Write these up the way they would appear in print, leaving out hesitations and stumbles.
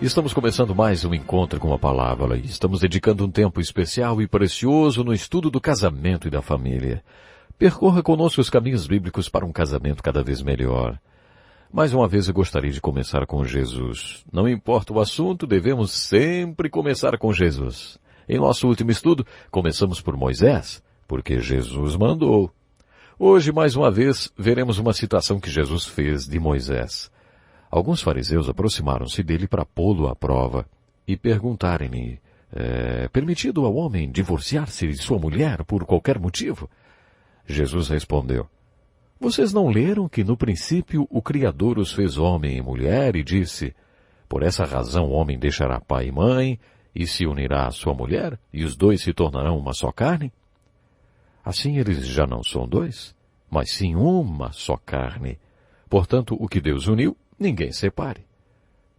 Estamos começando mais um encontro com a palavra e estamos dedicando um tempo especial e precioso no estudo do casamento e da família. Percorra conosco os caminhos bíblicos para um casamento cada vez melhor. Mais uma vez eu gostaria de começar com Jesus. Não importa o assunto, devemos sempre começar com Jesus. Em nosso último estudo, começamos por Moisés, porque Jesus mandou. Hoje, mais uma vez, veremos uma citação que Jesus fez de Moisés. Alguns fariseus aproximaram-se dele para pô-lo à prova e perguntarem-lhe, é permitido ao homem divorciar-se de sua mulher por qualquer motivo? Jesus respondeu, vocês não leram que no princípio o Criador os fez homem e mulher e disse, por essa razão o homem deixará pai e mãe e se unirá à sua mulher e os dois se tornarão uma só carne? Assim eles já não são dois, mas sim uma só carne. Portanto, o que Deus uniu, ninguém separe.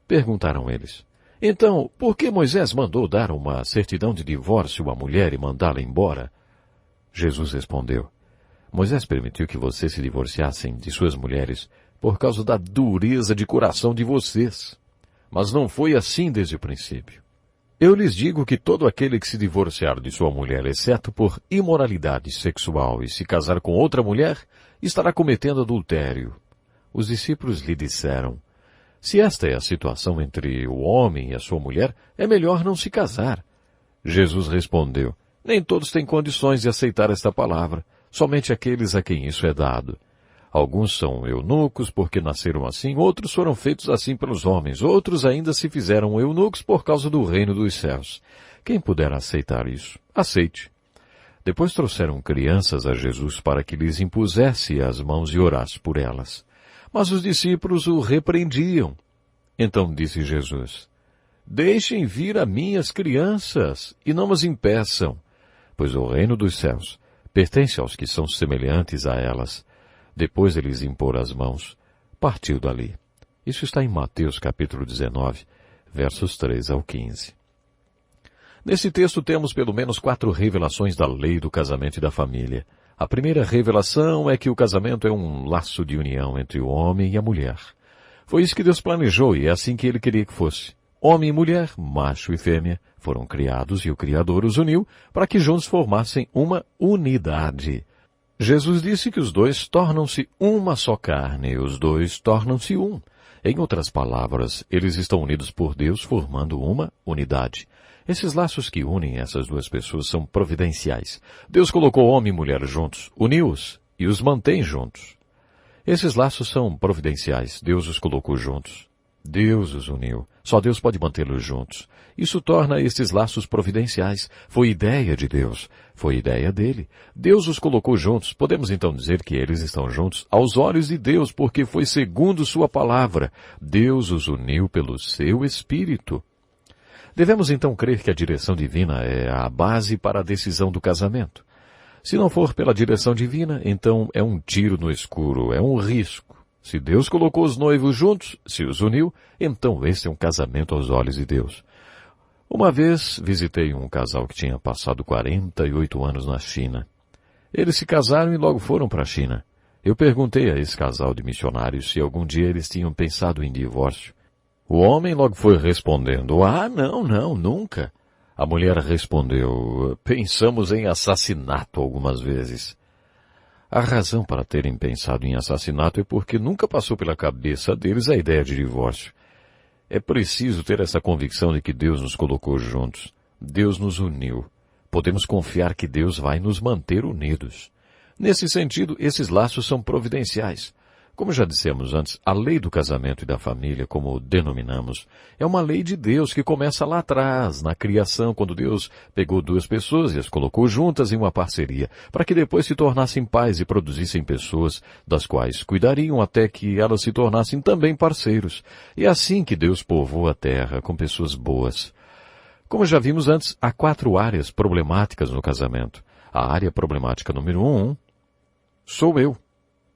Perguntaram eles, então, por que Moisés mandou dar uma certidão de divórcio à mulher e mandá-la embora? Jesus respondeu, Moisés permitiu que vocês se divorciassem de suas mulheres por causa da dureza de coração de vocês. Mas não foi assim desde o princípio. Eu lhes digo que todo aquele que se divorciar de sua mulher, exceto por imoralidade sexual, e se casar com outra mulher, estará cometendo adultério. Os discípulos lhe disseram, se esta é a situação entre o homem e a sua mulher, é melhor não se casar. Jesus respondeu, nem todos têm condições de aceitar esta palavra, somente aqueles a quem isso é dado. Alguns são eunucos porque nasceram assim, outros foram feitos assim pelos homens, outros ainda se fizeram eunucos por causa do reino dos céus. Quem puder aceitar isso, aceite. Depois trouxeram crianças a Jesus para que lhes impusesse as mãos e orasse por elas. Mas os discípulos o repreendiam. Então disse Jesus, deixem vir a mim as crianças e não as impeçam, pois o reino dos céus pertence aos que são semelhantes a elas. Depois de lhes impor as mãos, partiu dali. Isso está em Mateus capítulo 19, versos 3 ao 15. Nesse texto temos pelo menos 4 revelações da lei do casamento e da família. A primeira revelação é que o casamento é um laço de união entre o homem e a mulher. Foi isso que Deus planejou e é assim que Ele queria que fosse. Homem e mulher, macho e fêmea, foram criados e o Criador os uniu para que juntos formassem uma unidade. Jesus disse que os dois tornam-se uma só carne, os dois tornam-se um. Em outras palavras, eles estão unidos por Deus formando uma unidade. Esses laços que unem essas duas pessoas são providenciais. Deus colocou homem e mulher juntos, uniu-os e os mantém juntos. Esses laços são providenciais. Deus os colocou juntos. Deus os uniu. Só Deus pode mantê-los juntos. Isso torna esses laços providenciais. Foi ideia de Deus. Foi ideia dele. Deus os colocou juntos. Podemos então dizer que eles estão juntos aos olhos de Deus, porque foi segundo sua palavra. Deus os uniu pelo seu Espírito. Devemos então crer que a direção divina é a base para a decisão do casamento. Se não for pela direção divina, então é um tiro no escuro, é um risco. Se Deus colocou os noivos juntos, se os uniu, então esse é um casamento aos olhos de Deus. Uma vez visitei um casal que tinha passado 48 anos na China. Eles se casaram e logo foram para a China. Eu perguntei a esse casal de missionários se algum dia eles tinham pensado em divórcio. O homem logo foi respondendo, não, nunca. A mulher respondeu, pensamos em assassinato algumas vezes. A razão para terem pensado em assassinato é porque nunca passou pela cabeça deles a ideia de divórcio. É preciso ter essa convicção de que Deus nos colocou juntos. Deus nos uniu. Podemos confiar que Deus vai nos manter unidos. Nesse sentido, esses laços são providenciais. Como já dissemos antes, a lei do casamento e da família, como denominamos, é uma lei de Deus que começa lá atrás, na criação, quando Deus pegou duas pessoas e as colocou juntas em uma parceria, para que depois se tornassem pais e produzissem pessoas, das quais cuidariam até que elas se tornassem também parceiros. E é assim que Deus povoou a terra com pessoas boas. Como já vimos antes, há 4 áreas problemáticas no casamento. A área problemática número 1 sou eu,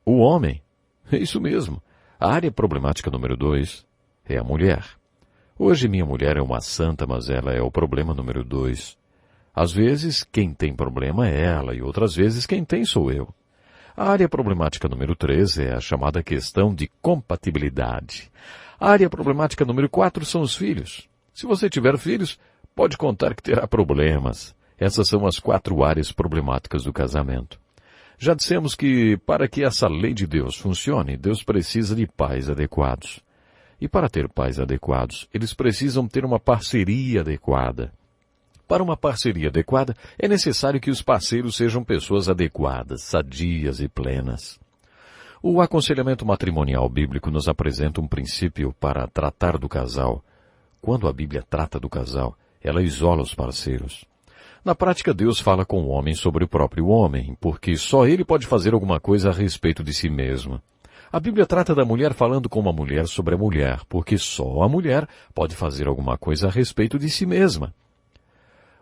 o homem. É isso mesmo. A área problemática número 2 é a mulher. Hoje minha mulher é uma santa, mas ela é o problema número 2. Às vezes quem tem problema é ela e outras vezes quem tem sou eu. A área problemática número 3 é a chamada questão de compatibilidade. A área problemática número 4 são os filhos. Se você tiver filhos, pode contar que terá problemas. Essas são as 4 áreas problemáticas do casamento. Já dissemos que, para que essa lei de Deus funcione, Deus precisa de pais adequados. E para ter pais adequados, eles precisam ter uma parceria adequada. Para uma parceria adequada, é necessário que os parceiros sejam pessoas adequadas, sadias e plenas. O aconselhamento matrimonial bíblico nos apresenta um princípio para tratar do casal. Quando a Bíblia trata do casal, ela isola os parceiros. Na prática, Deus fala com o homem sobre o próprio homem, porque só ele pode fazer alguma coisa a respeito de si mesmo. A Bíblia trata da mulher falando com uma mulher sobre a mulher, porque só a mulher pode fazer alguma coisa a respeito de si mesma.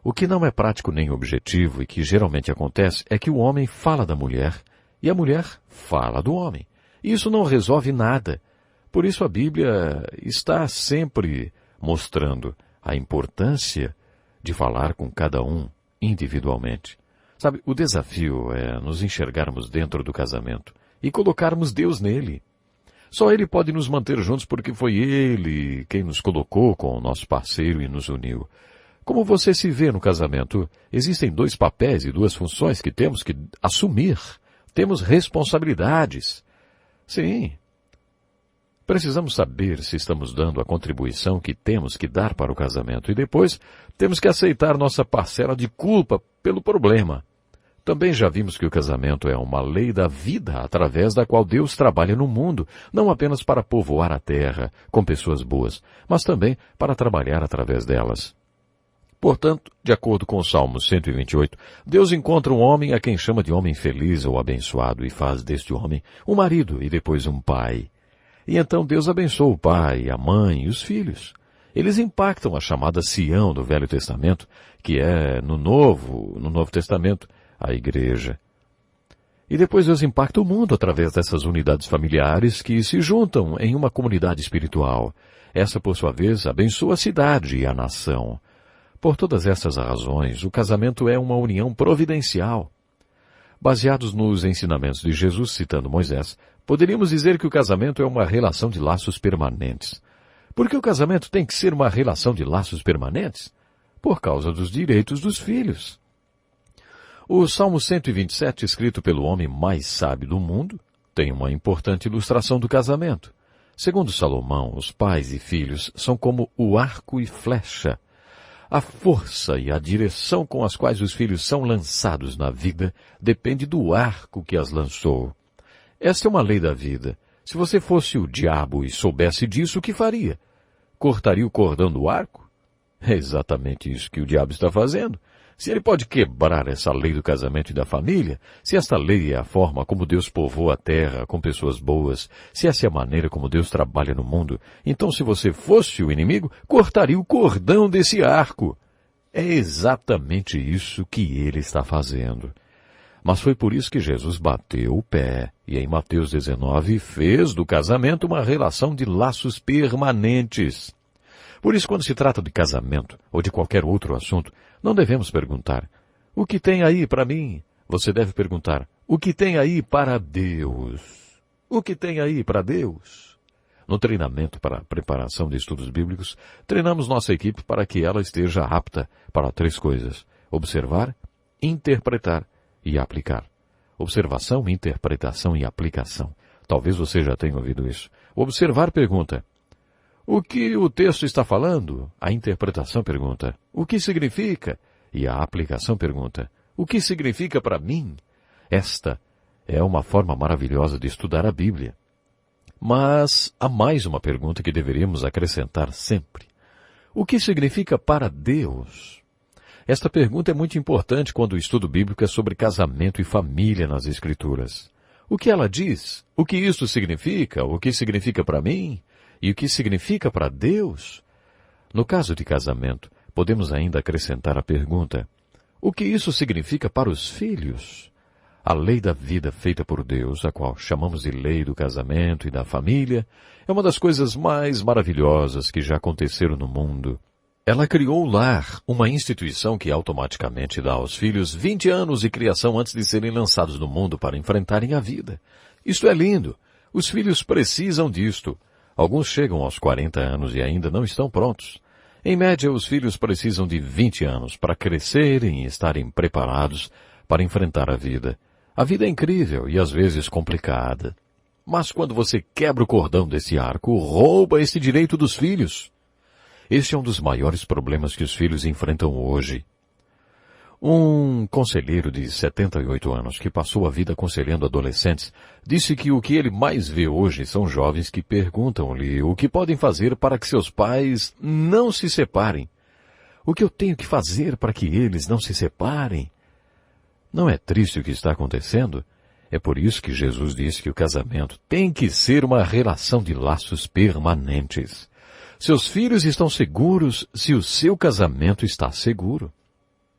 O que não é prático nem objetivo e que geralmente acontece é que o homem fala da mulher e a mulher fala do homem. Isso não resolve nada. Por isso a Bíblia está sempre mostrando a importância de falar com cada um individualmente. Sabe, o desafio é nos enxergarmos dentro do casamento e colocarmos Deus nele. Só Ele pode nos manter juntos porque foi Ele quem nos colocou com o nosso parceiro e nos uniu. Como você se vê no casamento, existem 2 papéis e 2 funções que temos que assumir. Temos responsabilidades. Sim. Precisamos saber se estamos dando a contribuição que temos que dar para o casamento e depois temos que aceitar nossa parcela de culpa pelo problema. Também já vimos que o casamento é uma lei da vida através da qual Deus trabalha no mundo, não apenas para povoar a terra com pessoas boas, mas também para trabalhar através delas. Portanto, de acordo com o Salmo 128, Deus encontra um homem a quem chama de homem feliz ou abençoado e faz deste homem um marido e depois um pai. E então Deus abençoa o pai, a mãe e os filhos. Eles impactam a chamada Sião do Velho Testamento, que é, no Novo Testamento, a igreja. E depois Deus impacta o mundo através dessas unidades familiares que se juntam em uma comunidade espiritual. Essa, por sua vez, abençoa a cidade e a nação. Por todas essas razões, o casamento é uma união providencial. Baseados nos ensinamentos de Jesus, citando Moisés, poderíamos dizer que o casamento é uma relação de laços permanentes. Por que o casamento tem que ser uma relação de laços permanentes? Por causa dos direitos dos filhos. O Salmo 127, escrito pelo homem mais sábio do mundo, tem uma importante ilustração do casamento. Segundo Salomão, os pais e filhos são como o arco e flecha. A força e a direção com as quais os filhos são lançados na vida depende do arco que as lançou. Esta é uma lei da vida. Se você fosse o diabo e soubesse disso, o que faria? Cortaria o cordão do arco? É exatamente isso que o diabo está fazendo. Se ele pode quebrar essa lei do casamento e da família, se esta lei é a forma como Deus povoa a terra com pessoas boas, se essa é a maneira como Deus trabalha no mundo, então se você fosse o inimigo, cortaria o cordão desse arco. É exatamente isso que ele está fazendo. Mas foi por isso que Jesus bateu o pé e em Mateus 19 fez do casamento uma relação de laços permanentes. Por isso, quando se trata de casamento ou de qualquer outro assunto, não devemos perguntar, o que tem aí para mim? Você deve perguntar, o que tem aí para Deus? O que tem aí para Deus? No treinamento para a preparação de estudos bíblicos, treinamos nossa equipe para que ela esteja apta para 3 coisas: observar, interpretar e aplicar. Observação, interpretação e aplicação. Talvez você já tenha ouvido isso. O observar pergunta, o que o texto está falando? A interpretação pergunta, o que significa? E a aplicação pergunta, o que significa para mim? Esta é uma forma maravilhosa de estudar a Bíblia. Mas há mais uma pergunta que deveríamos acrescentar sempre. O que significa para Deus? Esta pergunta é muito importante quando o estudo bíblico é sobre casamento e família nas Escrituras. O que ela diz? O que isso significa? O que significa para mim? E o que significa para Deus? No caso de casamento, podemos ainda acrescentar a pergunta, o que isso significa para os filhos? A lei da vida feita por Deus, a qual chamamos de lei do casamento e da família, é uma das coisas mais maravilhosas que já aconteceram no mundo. Ela criou o lar, uma instituição que automaticamente dá aos filhos 20 anos de criação antes de serem lançados no mundo para enfrentarem a vida. Isto é lindo. Os filhos precisam disto. Alguns chegam aos 40 anos e ainda não estão prontos. Em média, os filhos precisam de 20 anos para crescerem e estarem preparados para enfrentar a vida. A vida é incrível e às vezes complicada. Mas quando você quebra o cordão desse arco, rouba esse direito dos filhos. Este é um dos maiores problemas que os filhos enfrentam hoje. Um conselheiro de 78 anos que passou a vida aconselhando adolescentes disse que o que ele mais vê hoje são jovens que perguntam-lhe o que podem fazer para que seus pais não se separem. O que eu tenho que fazer para que eles não se separem? Não é triste o que está acontecendo? É por isso que Jesus disse que o casamento tem que ser uma relação de laços permanentes. Seus filhos estão seguros se o seu casamento está seguro.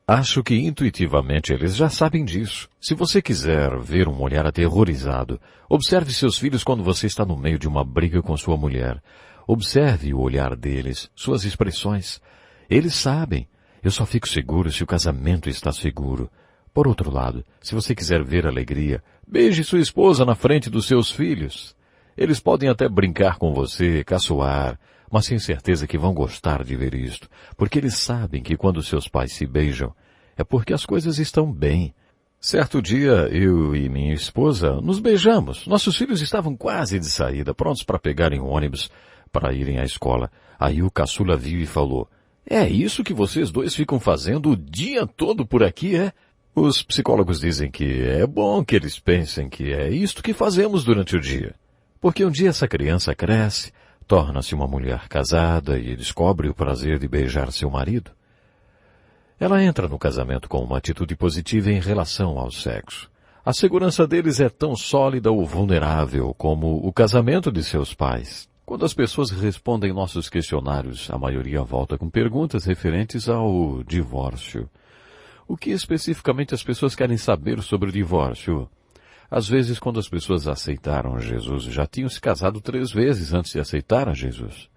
Acho que intuitivamente eles já sabem disso. Se você quiser ver um olhar aterrorizado, observe seus filhos quando você está no meio de uma briga com sua mulher. Observe o olhar deles, suas expressões. Eles sabem. Eu só fico seguro se o casamento está seguro. Por outro lado, se você quiser ver alegria, beije sua esposa na frente dos seus filhos. Eles podem até brincar com você, caçoar, mas tenho certeza que vão gostar de ver isto, porque eles sabem que quando seus pais se beijam, é porque as coisas estão bem. Certo dia, eu e minha esposa nos beijamos. Nossos filhos estavam quase de saída, prontos para pegarem o ônibus para irem à escola. Aí o caçula viu e falou, é isso que vocês dois ficam fazendo o dia todo por aqui, é? Os psicólogos dizem que é bom que eles pensem que é isto que fazemos durante o dia. Porque um dia essa criança cresce, torna-se uma mulher casada e descobre o prazer de beijar seu marido. Ela entra no casamento com uma atitude positiva em relação ao sexo. A segurança deles é tão sólida ou vulnerável como o casamento de seus pais. Quando as pessoas respondem nossos questionários, a maioria volta com perguntas referentes ao divórcio. O que especificamente as pessoas querem saber sobre o divórcio? Às vezes, quando as pessoas aceitaram Jesus, já tinham se casado 3 vezes antes de aceitar a Jesus.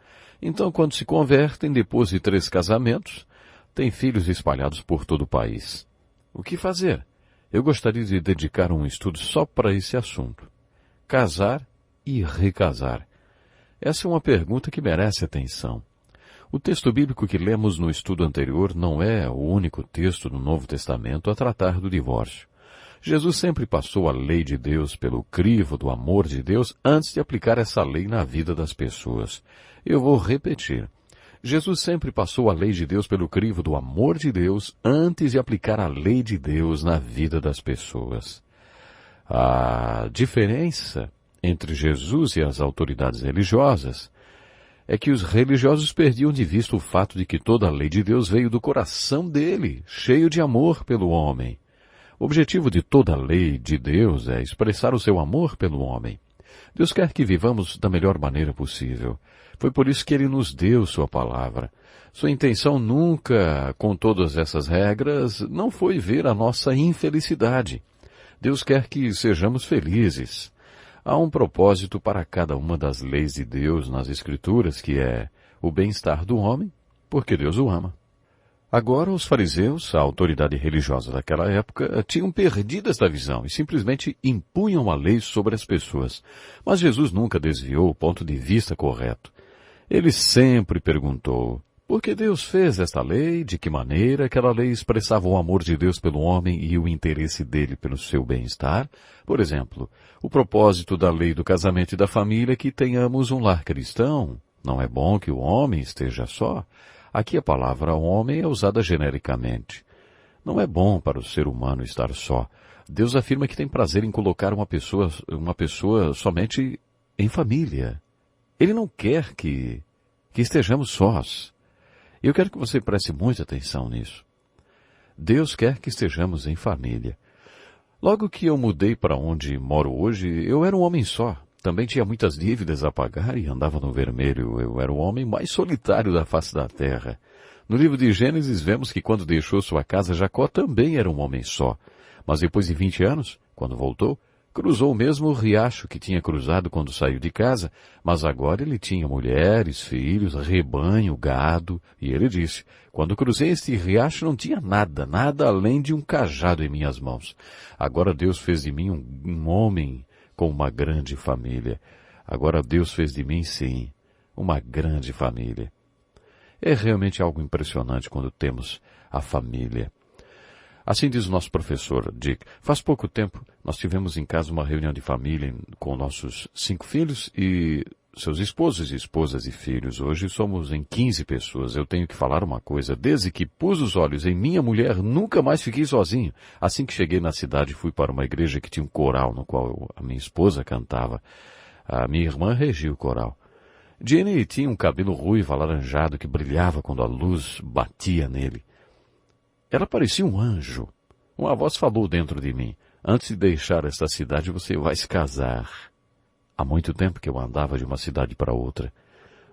Então, quando se convertem, depois de 3 casamentos, têm filhos espalhados por todo o país. O que fazer? Eu gostaria de dedicar um estudo só para esse assunto. Casar e recasar. Essa é uma pergunta que merece atenção. O texto bíblico que lemos no estudo anterior não é o único texto do Novo Testamento a tratar do divórcio. Jesus sempre passou a lei de Deus pelo crivo do amor de Deus antes de aplicar essa lei na vida das pessoas. Eu vou repetir. Jesus sempre passou a lei de Deus pelo crivo do amor de Deus antes de aplicar a lei de Deus na vida das pessoas. A diferença entre Jesus e as autoridades religiosas é que os religiosos perdiam de vista o fato de que toda a lei de Deus veio do coração dele, cheio de amor pelo homem. O objetivo de toda a lei de Deus é expressar o seu amor pelo homem. Deus quer que vivamos da melhor maneira possível. Foi por isso que Ele nos deu Sua palavra. Sua intenção nunca, com todas essas regras, não foi ver a nossa infelicidade. Deus quer que sejamos felizes. Há um propósito para cada uma das leis de Deus nas Escrituras, que é o bem-estar do homem, porque Deus o ama. Agora, os fariseus, a autoridade religiosa daquela época, tinham perdido esta visão e simplesmente impunham a lei sobre as pessoas. Mas Jesus nunca desviou o ponto de vista correto. Ele sempre perguntou, por que Deus fez esta lei? De que maneira aquela lei expressava o amor de Deus pelo homem e o interesse dele pelo seu bem-estar? Por exemplo, o propósito da lei do casamento e da família é que tenhamos um lar cristão. Não é bom que o homem esteja só? Aqui a palavra homem é usada genericamente. Não é bom para o ser humano estar só. Deus afirma que tem prazer em colocar uma pessoa somente em família. Ele não quer que estejamos sós. Eu quero que você preste muita atenção nisso. Deus quer que estejamos em família. Logo que eu mudei para onde moro hoje, eu era um homem só. Também tinha muitas dívidas a pagar e andava no vermelho. Eu era o homem mais solitário da face da terra. No livro de Gênesis vemos que quando deixou sua casa, Jacó também era um homem só. Mas depois de 20 anos, quando voltou, Cruzou o mesmo riacho que tinha cruzado quando saiu de casa, mas agora ele tinha mulheres, filhos, rebanho, gado, e ele disse, quando cruzei este riacho não tinha nada, nada além de um cajado em minhas mãos. Agora Deus fez de mim um homem com uma grande família. Agora Deus fez de mim, sim, uma grande família. É realmente algo impressionante quando temos a família. Assim diz o nosso professor Dick. Faz pouco tempo nós tivemos em casa uma reunião de família com nossos 5 filhos e seus esposos e esposas e filhos. Hoje somos em 15 pessoas. Eu tenho que falar uma coisa. Desde que pus os olhos em minha mulher, nunca mais fiquei sozinho. Assim que cheguei na cidade, fui para uma igreja que tinha um coral no qual a minha esposa cantava. A minha irmã regia o coral. Jenny tinha um cabelo ruivo alaranjado que brilhava quando a luz batia nele. Ela parecia um anjo. Uma voz falou dentro de mim. Antes de deixar esta cidade, você vai se casar. Há muito tempo que eu andava de uma cidade para outra.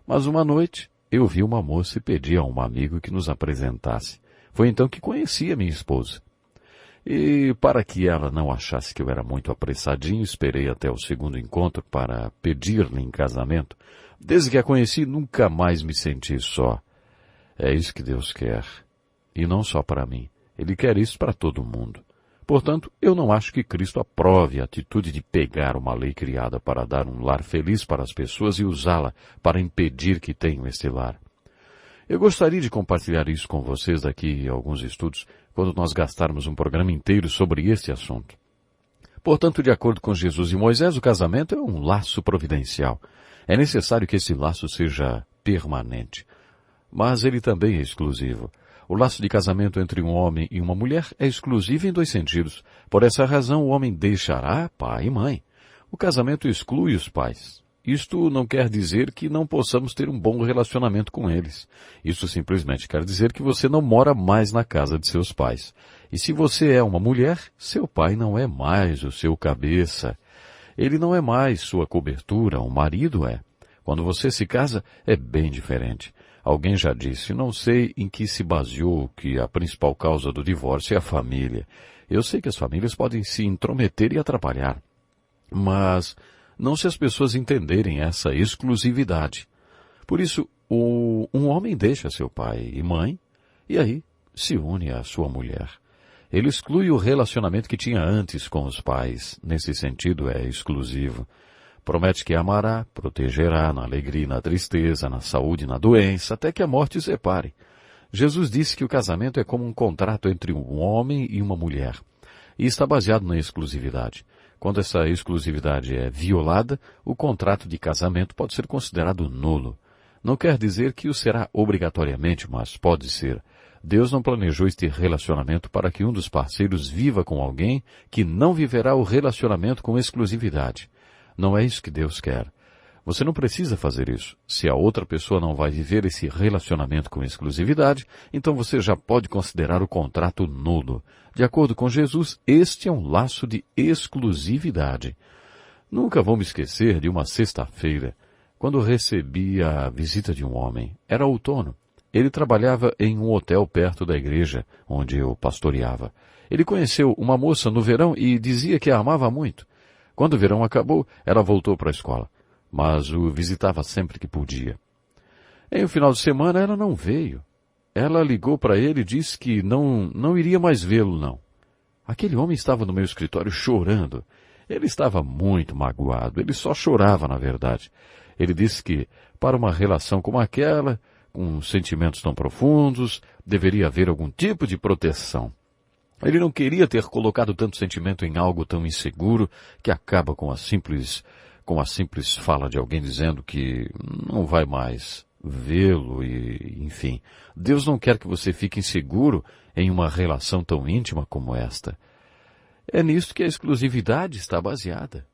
Mas uma noite, eu vi uma moça e pedi a um amigo que nos apresentasse. Foi então que conheci a minha esposa. E para que ela não achasse que eu era muito apressadinho, esperei até o segundo encontro para pedir-lhe em casamento. Desde que a conheci, nunca mais me senti só. É isso que Deus quer. E não só para mim. Ele quer isso para todo mundo. Portanto, eu não acho que Cristo aprove a atitude de pegar uma lei criada para dar um lar feliz para as pessoas e usá-la para impedir que tenham este lar. Eu gostaria de compartilhar isso com vocês daqui a alguns estudos, quando nós gastarmos um programa inteiro sobre este assunto. Portanto, de acordo com Jesus e Moisés, o casamento é um laço providencial. É necessário que esse laço seja permanente. Mas ele também é exclusivo. O laço de casamento entre um homem e uma mulher é exclusivo em 2 sentidos. Por essa razão, o homem deixará pai e mãe. O casamento exclui os pais. Isto não quer dizer que não possamos ter um bom relacionamento com eles. Isso simplesmente quer dizer que você não mora mais na casa de seus pais. E se você é uma mulher, seu pai não é mais o seu cabeça. Ele não é mais sua cobertura, o marido é. Quando você se casa, é bem diferente. Alguém já disse, não sei em que se baseou que a principal causa do divórcio é a família. Eu sei que as famílias podem se intrometer e atrapalhar. Mas não se as pessoas entenderem essa exclusividade. Por isso, um homem deixa seu pai e mãe e aí se une à sua mulher. Ele exclui o relacionamento que tinha antes com os pais. Nesse sentido, é exclusivo. Promete que amará, protegerá na alegria e na tristeza, na saúde e na doença, até que a morte os separe. Jesus disse que o casamento é como um contrato entre um homem e uma mulher. E está baseado na exclusividade. Quando essa exclusividade é violada, o contrato de casamento pode ser considerado nulo. Não quer dizer que o será obrigatoriamente, mas pode ser. Deus não planejou este relacionamento para que um dos parceiros viva com alguém que não viverá o relacionamento com exclusividade. Não é isso que Deus quer. Você não precisa fazer isso. Se a outra pessoa não vai viver esse relacionamento com exclusividade, então você já pode considerar o contrato nulo. De acordo com Jesus, este é um laço de exclusividade. Nunca vou me esquecer de uma sexta-feira, quando recebi a visita de um homem. Era outono. Ele trabalhava em um hotel perto da igreja, onde eu pastoreava. Ele conheceu uma moça no verão e dizia que a amava muito. Quando o verão acabou, ela voltou para a escola, mas o visitava sempre que podia. Em um final de semana, ela não veio. Ela ligou para ele e disse que não iria mais vê-lo, não. Aquele homem estava no meu escritório chorando. Ele estava muito magoado. Ele só chorava, na verdade. Ele disse que, para uma relação como aquela, com sentimentos tão profundos, deveria haver algum tipo de proteção. Ele não queria ter colocado tanto sentimento em algo tão inseguro que acaba com a simples fala de alguém dizendo que não vai mais vê-lo e, enfim. Deus não quer que você fique inseguro em uma relação tão íntima como esta. É nisto que a exclusividade está baseada.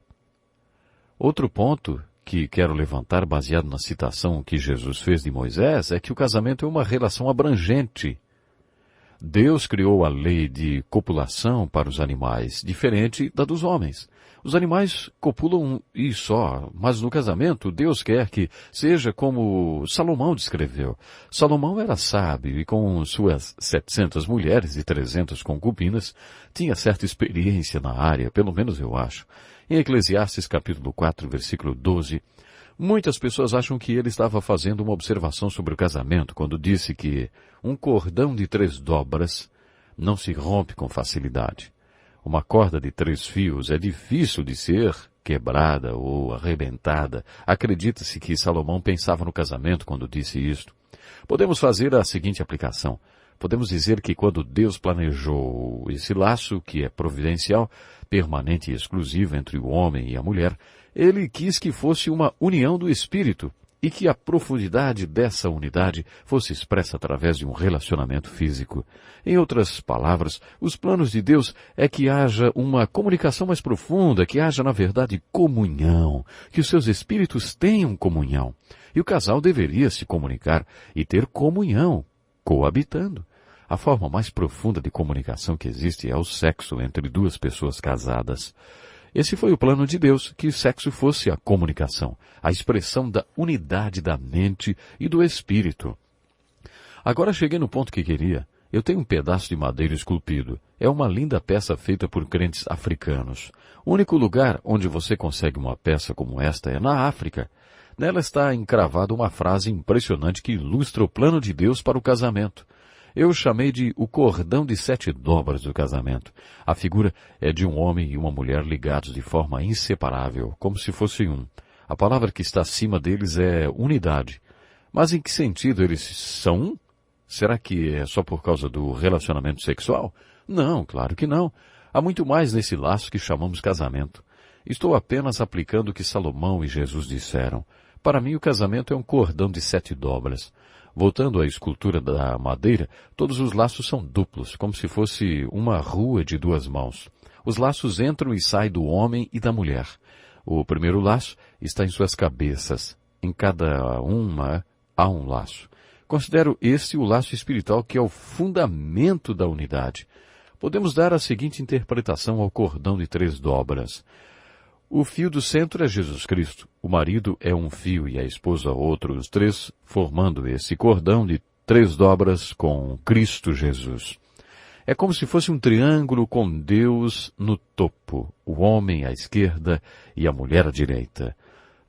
Outro ponto que quero levantar, baseado na citação que Jesus fez de Moisés, é que o casamento é uma relação abrangente. Deus criou a lei de copulação para os animais, diferente da dos homens. Os animais copulam e só, mas no casamento Deus quer que seja como Salomão descreveu. Salomão era sábio e com suas 700 mulheres e 300 concubinas tinha certa experiência na área, pelo menos eu acho. Em Eclesiastes capítulo 4, versículo 12, muitas pessoas acham que ele estava fazendo uma observação sobre o casamento quando disse que um cordão de 3 dobras não se rompe com facilidade. Uma corda de 3 fios é difícil de ser quebrada ou arrebentada. Acredita-se que Salomão pensava no casamento quando disse isto. Podemos fazer a seguinte aplicação. Podemos dizer que quando Deus planejou esse laço, que é providencial, permanente e exclusivo entre o homem e a mulher, ele quis que fosse uma união do espírito e que a profundidade dessa unidade fosse expressa através de um relacionamento físico. Em outras palavras, os planos de Deus é que haja uma comunicação mais profunda, que haja, na verdade, comunhão, que os seus espíritos tenham comunhão. E o casal deveria se comunicar e ter comunhão, coabitando. A forma mais profunda de comunicação que existe é o sexo entre 2 pessoas casadas. Esse foi o plano de Deus, que o sexo fosse a comunicação, a expressão da unidade da mente e do espírito. Agora cheguei no ponto que queria. Eu tenho um pedaço de madeira esculpido. É uma linda peça feita por crentes africanos. O único lugar onde você consegue uma peça como esta é na África. Nela está encravada uma frase impressionante que ilustra o plano de Deus para o casamento. Eu chamei de o cordão de 7 dobras do casamento. A figura é de um homem e uma mulher ligados de forma inseparável, como se fossem um. A palavra que está acima deles é unidade. Mas em que sentido eles são um? Será que é só por causa do relacionamento sexual? Não, claro que não. Há muito mais nesse laço que chamamos casamento. Estou apenas aplicando o que Salomão e Jesus disseram. Para mim, o casamento é um cordão de 7 dobras. Voltando à escultura da madeira, todos os laços são duplos, como se fosse uma rua de 2 mãos. Os laços entram e saem do homem e da mulher. O primeiro laço está em suas cabeças. Em cada uma há um laço. Considero este o laço espiritual que é o fundamento da unidade. Podemos dar a seguinte interpretação ao cordão de 3 dobras. O fio do centro é Jesus Cristo. O marido é um fio e a esposa outro, os 3 formando esse cordão de 3 dobras com Cristo Jesus. É como se fosse um triângulo com Deus no topo, o homem à esquerda e a mulher à direita.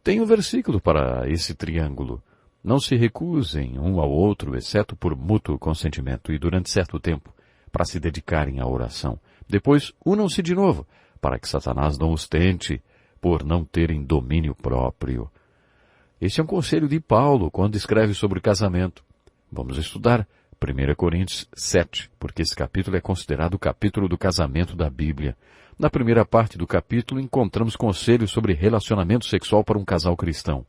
Tem um versículo para esse triângulo. Não se recusem um ao outro, exceto por mútuo consentimento e durante certo tempo, para se dedicarem à oração. Depois, unam-se de novo, para que Satanás não os tente, por não terem domínio próprio. Este é um conselho de Paulo quando escreve sobre o casamento. Vamos estudar 1 Coríntios 7, porque esse capítulo é considerado o capítulo do casamento da Bíblia. Na primeira parte do capítulo encontramos conselhos sobre relacionamento sexual para um casal cristão.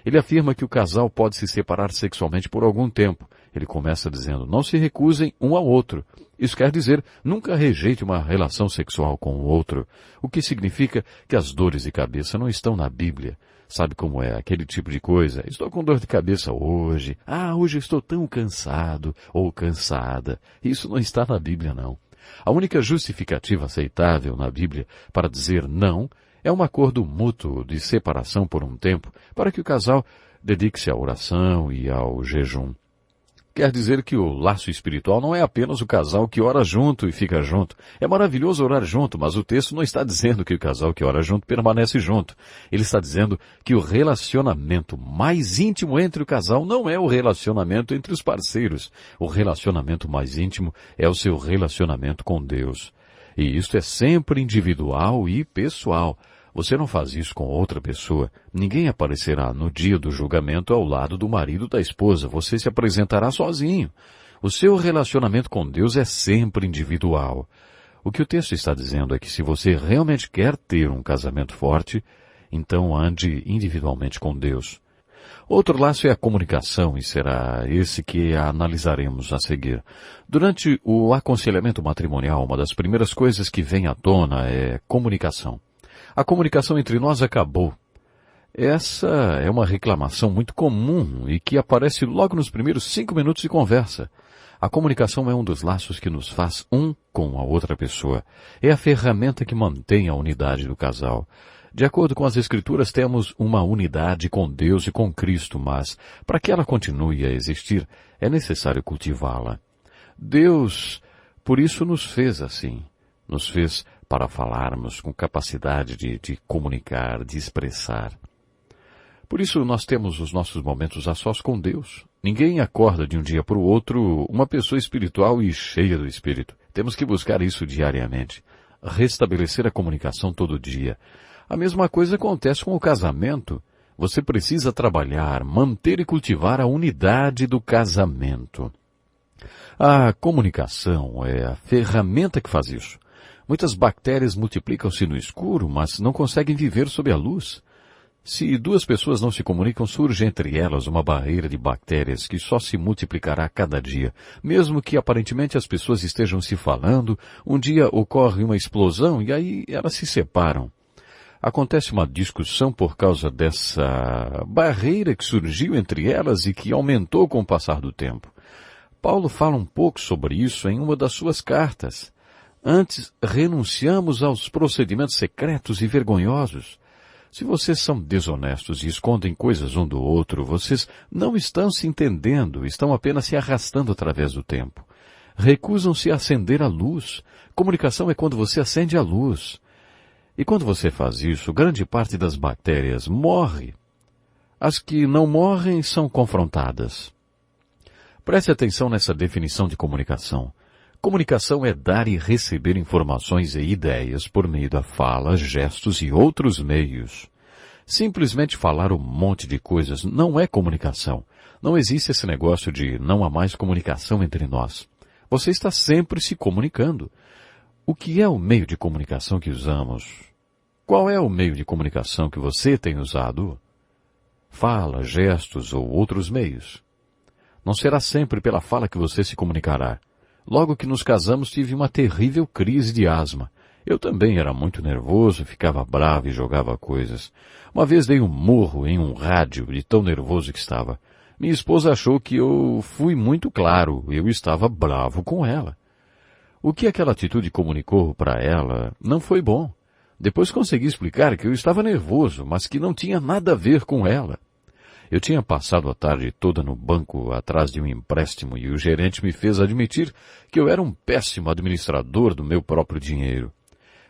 Ele afirma que o casal pode se separar sexualmente por algum tempo. Ele começa dizendo, não se recusem um ao outro. Isso quer dizer, nunca rejeite uma relação sexual com o outro, o que significa que as dores de cabeça não estão na Bíblia. Sabe como é aquele tipo de coisa? Estou com dor de cabeça hoje. Hoje estou tão cansado ou cansada. Isso não está na Bíblia, não. A única justificativa aceitável na Bíblia para dizer não é um acordo mútuo de separação por um tempo para que o casal dedique-se à oração e ao jejum. Quer dizer que o laço espiritual não é apenas o casal que ora junto e fica junto. É maravilhoso orar junto, mas o texto não está dizendo que o casal que ora junto permanece junto. Ele está dizendo que o relacionamento mais íntimo entre o casal não é o relacionamento entre os parceiros. O relacionamento mais íntimo é o seu relacionamento com Deus. E isto é sempre individual e pessoal. Você não faz isso com outra pessoa. Ninguém aparecerá no dia do julgamento ao lado do marido da esposa. Você se apresentará sozinho. O seu relacionamento com Deus é sempre individual. O que o texto está dizendo é que se você realmente quer ter um casamento forte, então ande individualmente com Deus. Outro laço é a comunicação, e será esse que analisaremos a seguir. Durante o aconselhamento matrimonial, uma das primeiras coisas que vem à tona é comunicação. A comunicação entre nós acabou. Essa é uma reclamação muito comum e que aparece logo nos primeiros 5 minutos de conversa. A comunicação é um dos laços que nos faz um com a outra pessoa. É a ferramenta que mantém a unidade do casal. De acordo com as Escrituras, temos uma unidade com Deus e com Cristo, mas para que ela continue a existir, é necessário cultivá-la. Deus, por isso, nos fez assim. Nos fez para falarmos, com capacidade de comunicar, de expressar. Por isso nós temos os nossos momentos a sós com Deus. Ninguém acorda de um dia para o outro uma pessoa espiritual e cheia do Espírito. Temos que buscar isso diariamente. Restabelecer a comunicação todo dia. A mesma coisa acontece com o casamento. Você precisa trabalhar, manter e cultivar a unidade do casamento. A comunicação é a ferramenta que faz isso. Muitas bactérias multiplicam-se no escuro, mas não conseguem viver sob a luz. Se duas pessoas não se comunicam, surge entre elas uma barreira de bactérias que só se multiplicará a cada dia. Mesmo que aparentemente as pessoas estejam se falando, um dia ocorre uma explosão e aí elas se separam. Acontece uma discussão por causa dessa barreira que surgiu entre elas e que aumentou com o passar do tempo. Paulo fala um pouco sobre isso em uma das suas cartas. Antes, renunciamos aos procedimentos secretos e vergonhosos. Se vocês são desonestos e escondem coisas um do outro, vocês não estão se entendendo, estão apenas se arrastando através do tempo. Recusam-se a acender a luz. Comunicação é quando você acende a luz. E quando você faz isso, grande parte das bactérias morre. As que não morrem são confrontadas. Preste atenção nessa definição de comunicação. Comunicação é dar e receber informações e ideias por meio da fala, gestos e outros meios. Simplesmente falar um monte de coisas não é comunicação. Não existe esse negócio de não há mais comunicação entre nós. Você está sempre se comunicando. O que é o meio de comunicação que usamos? Qual é o meio de comunicação que você tem usado? Fala, gestos ou outros meios. Não será sempre pela fala que você se comunicará. Logo que nos casamos, tive uma terrível crise de asma. Eu também era muito nervoso, ficava bravo e jogava coisas. Uma vez dei um murro em um rádio de tão nervoso que estava. Minha esposa achou que eu fui muito claro, eu estava bravo com ela. O que aquela atitude comunicou para ela não foi bom. Depois consegui explicar que eu estava nervoso, mas que não tinha nada a ver com ela. Eu tinha passado a tarde toda no banco atrás de um empréstimo e o gerente me fez admitir que eu era um péssimo administrador do meu próprio dinheiro.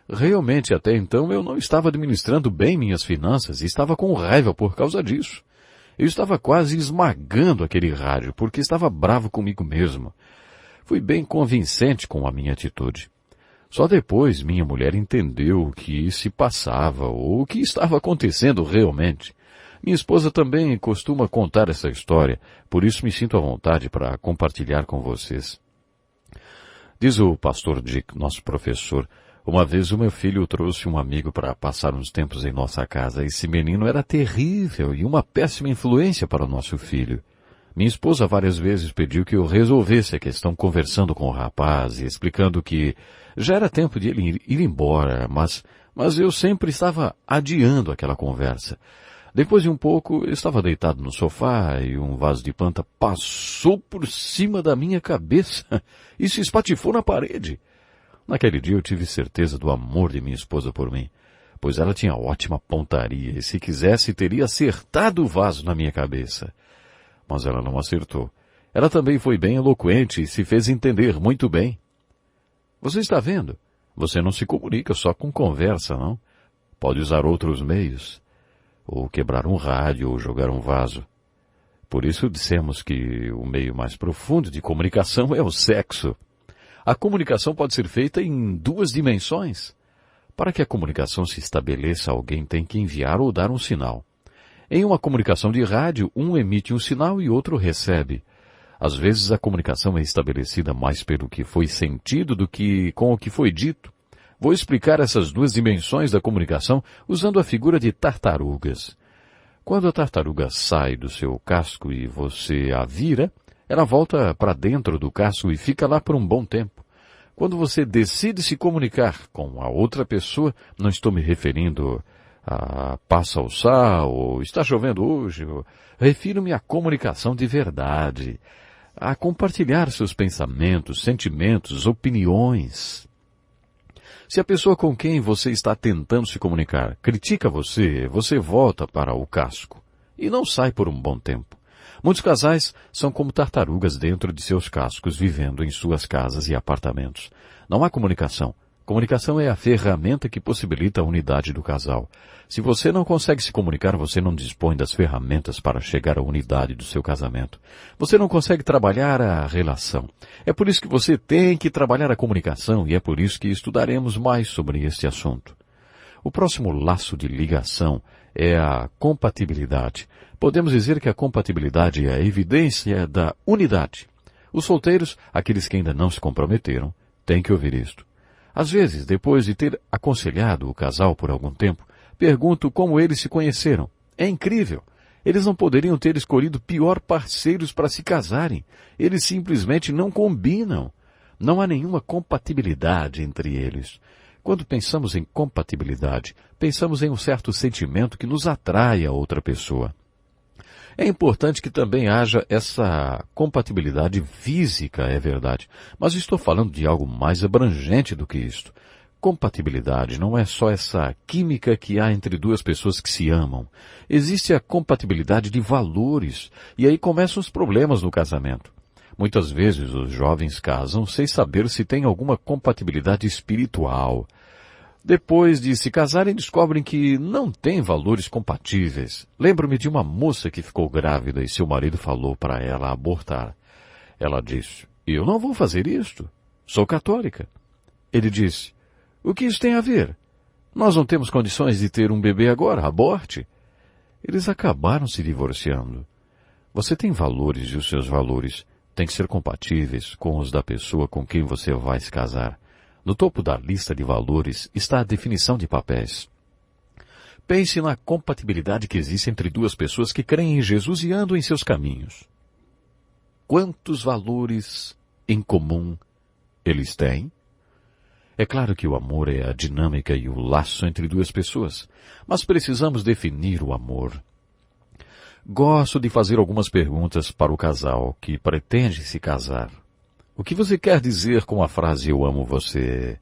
Realmente, até então, eu não estava administrando bem minhas finanças e estava com raiva por causa disso. Eu estava quase esmagando aquele rádio porque estava bravo comigo mesmo. Fui bem convincente com a minha atitude. Só depois minha mulher entendeu o que se passava ou o que estava acontecendo realmente. Minha esposa também costuma contar essa história, por isso me sinto à vontade para compartilhar com vocês. Diz o pastor Dick, nosso professor, uma vez o meu filho trouxe um amigo para passar uns tempos em nossa casa. Esse menino era terrível e uma péssima influência para o nosso filho. Minha esposa várias vezes pediu que eu resolvesse a questão conversando com o rapaz e explicando que já era tempo de ele ir embora, mas eu sempre estava adiando aquela conversa. Depois de um pouco, eu estava deitado no sofá e um vaso de planta passou por cima da minha cabeça e se espatifou na parede. Naquele dia eu tive certeza do amor de minha esposa por mim, pois ela tinha ótima pontaria e se quisesse teria acertado o vaso na minha cabeça. Mas ela não acertou. Ela também foi bem eloquente e se fez entender muito bem. Você está vendo? Você não se comunica só com conversa, não? Pode usar outros meios. Ou quebrar um rádio, ou jogar um vaso. Por isso dissemos que o meio mais profundo de comunicação é o sexo. A comunicação pode ser feita em duas dimensões. Para que a comunicação se estabeleça, alguém tem que enviar ou dar um sinal. Em uma comunicação de rádio, um emite um sinal e outro recebe. Às vezes a comunicação é estabelecida mais pelo que foi sentido do que com o que foi dito. Vou explicar essas duas dimensões da comunicação usando a figura de tartarugas. Quando a tartaruga sai do seu casco e você a vira, ela volta para dentro do casco e fica lá por um bom tempo. Quando você decide se comunicar com a outra pessoa, não estou me referindo a passa o sal, ou está chovendo hoje, refiro-me à comunicação de verdade, a compartilhar seus pensamentos, sentimentos, opiniões. Se a pessoa com quem você está tentando se comunicar critica você, você volta para o casco e não sai por um bom tempo. Muitos casais são como tartarugas dentro de seus cascos, vivendo em suas casas e apartamentos. Não há comunicação, Comunicação é a ferramenta que possibilita a unidade do casal. Se você não consegue se comunicar, você não dispõe das ferramentas para chegar à unidade do seu casamento. Você não consegue trabalhar a relação. É por isso que você tem que trabalhar a comunicação e é por isso que estudaremos mais sobre este assunto. O próximo laço de ligação é a compatibilidade. Podemos dizer que a compatibilidade é a evidência da unidade. Os solteiros, aqueles que ainda não se comprometeram, têm que ouvir isto. Às vezes, depois de ter aconselhado o casal por algum tempo, pergunto como eles se conheceram. É incrível. Eles não poderiam ter escolhido pior parceiros para se casarem. Eles simplesmente não combinam. Não há nenhuma compatibilidade entre eles. Quando pensamos em compatibilidade, pensamos em um certo sentimento que nos atrai a outra pessoa. É importante que também haja essa compatibilidade física, é verdade. Mas estou falando de algo mais abrangente do que isto. Compatibilidade não é só essa química que há entre duas pessoas que se amam. Existe a compatibilidade de valores. E aí começam os problemas no casamento. Muitas vezes os jovens casam sem saber se tem alguma compatibilidade espiritual. Depois de se casarem, descobrem que não têm valores compatíveis. Lembro-me de uma moça que ficou grávida e seu marido falou para ela abortar. Ela disse, eu não vou fazer isto. Sou católica. Ele disse, o que isso tem a ver? Nós não temos condições de ter um bebê agora, aborte. Eles acabaram se divorciando. Você tem valores e os seus valores têm que ser compatíveis com os da pessoa com quem você vai se casar. No topo da lista de valores está a definição de papéis. Pense na compatibilidade que existe entre duas pessoas que creem em Jesus e andam em seus caminhos. Quantos valores em comum eles têm? É claro que o amor é a dinâmica e o laço entre duas pessoas, mas precisamos definir o amor. Gosto de fazer algumas perguntas para o casal que pretende se casar. O que você quer dizer com a frase eu amo você?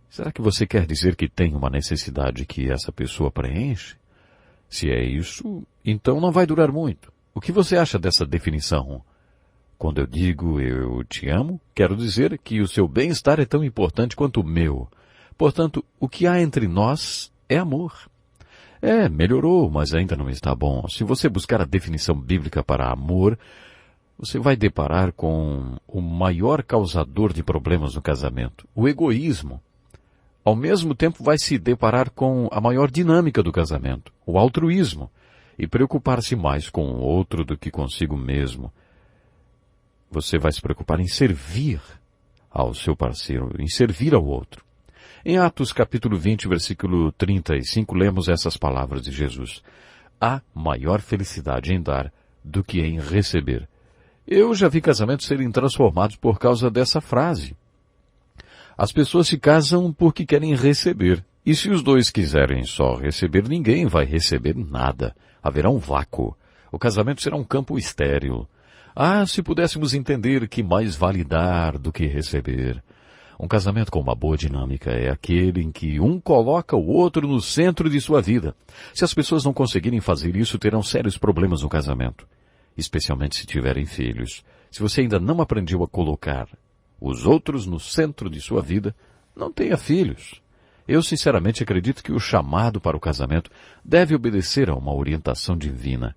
Será que você quer dizer que tem uma necessidade que essa pessoa preenche? Se é isso, então não vai durar muito. O que você acha dessa definição? Quando eu digo eu te amo, quero dizer que o seu bem-estar é tão importante quanto o meu. Portanto, o que há entre nós é amor. Melhorou, mas ainda não está bom. Se você buscar a definição bíblica para amor, você vai deparar com o maior causador de problemas no casamento, o egoísmo. Ao mesmo tempo vai se deparar com a maior dinâmica do casamento, o altruísmo, e preocupar-se mais com o outro do que consigo mesmo. Você vai se preocupar em servir ao seu parceiro, em servir ao outro. Em Atos capítulo 20, versículo 35, lemos essas palavras de Jesus. Há maior felicidade em dar do que em receber. Eu já vi casamentos serem transformados por causa dessa frase. As pessoas se casam porque querem receber. E se os dois quiserem só receber, ninguém vai receber nada. Haverá um vácuo. O casamento será um campo estéril. Se pudéssemos entender que mais vale dar do que receber. Um casamento com uma boa dinâmica é aquele em que um coloca o outro no centro de sua vida. Se as pessoas não conseguirem fazer isso, terão sérios problemas no casamento. Especialmente se tiverem filhos. Se você ainda não aprendeu a colocar os outros no centro de sua vida, não tenha filhos. Eu sinceramente acredito que o chamado para o casamento deve obedecer a uma orientação divina,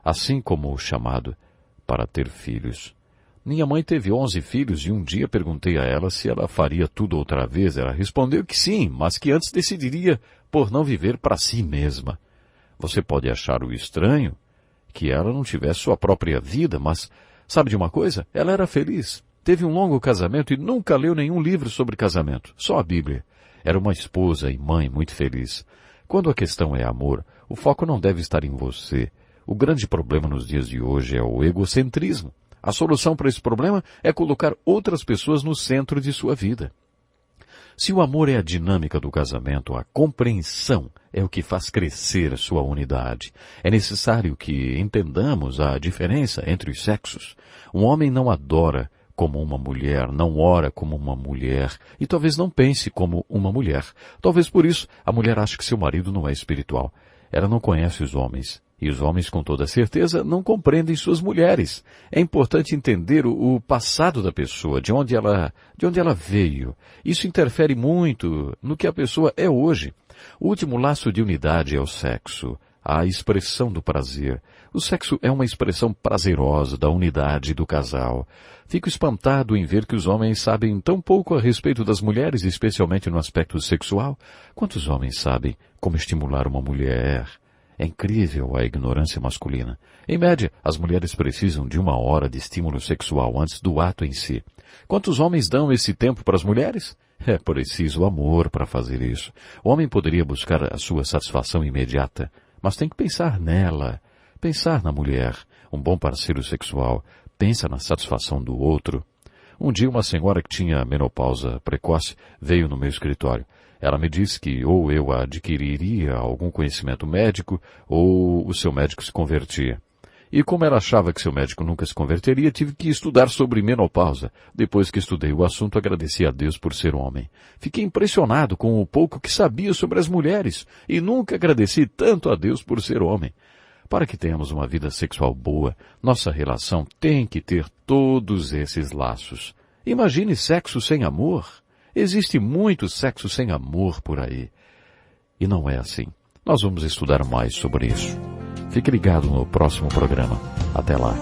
assim como o chamado para ter filhos. Minha mãe teve 11 filhos e um dia perguntei a ela se ela faria tudo outra vez. Ela respondeu que sim, mas que antes decidiria por não viver para si mesma. Você pode achar o estranho que ela não tivesse sua própria vida, mas sabe de uma coisa? Ela era feliz. Teve um longo casamento e nunca leu nenhum livro sobre casamento, só a Bíblia. Era uma esposa e mãe muito feliz. Quando a questão é amor, o foco não deve estar em você. O grande problema nos dias de hoje é o egocentrismo. A solução para esse problema é colocar outras pessoas no centro de sua vida. Se o amor é a dinâmica do casamento, a compreensão é o que faz crescer sua unidade. É necessário que entendamos a diferença entre os sexos. Um homem não adora como uma mulher, não ora como uma mulher e talvez não pense como uma mulher. Talvez por isso a mulher ache que seu marido não é espiritual. Ela não conhece os homens. E os homens, com toda certeza, não compreendem suas mulheres. É importante entender o passado da pessoa, de onde ela veio. Isso interfere muito no que a pessoa é hoje. O último laço de unidade é o sexo, a expressão do prazer. O sexo é uma expressão prazerosa da unidade do casal. Fico espantado em ver que os homens sabem tão pouco a respeito das mulheres, especialmente no aspecto sexual. Quantos homens sabem como estimular uma mulher? É incrível a ignorância masculina. Em média, as mulheres precisam de 1 hora de estímulo sexual antes do ato em si. Quantos homens dão esse tempo para as mulheres? É preciso amor para fazer isso. O homem poderia buscar a sua satisfação imediata, mas tem que pensar nela, pensar na mulher. Um bom parceiro sexual pensa na satisfação do outro. Um dia uma senhora que tinha menopausa precoce veio no meu escritório. Ela me disse que ou eu adquiriria algum conhecimento médico ou o seu médico se convertia. E como ela achava que seu médico nunca se converteria, tive que estudar sobre menopausa. Depois que estudei o assunto, agradeci a Deus por ser homem. Fiquei impressionado com o pouco que sabia sobre as mulheres e nunca agradeci tanto a Deus por ser homem. Para que tenhamos uma vida sexual boa, nossa relação tem que ter todos esses laços. Imagine sexo sem amor. Existe muito sexo sem amor por aí. E não é assim. Nós vamos estudar mais sobre isso. Fique ligado no próximo programa. Até lá.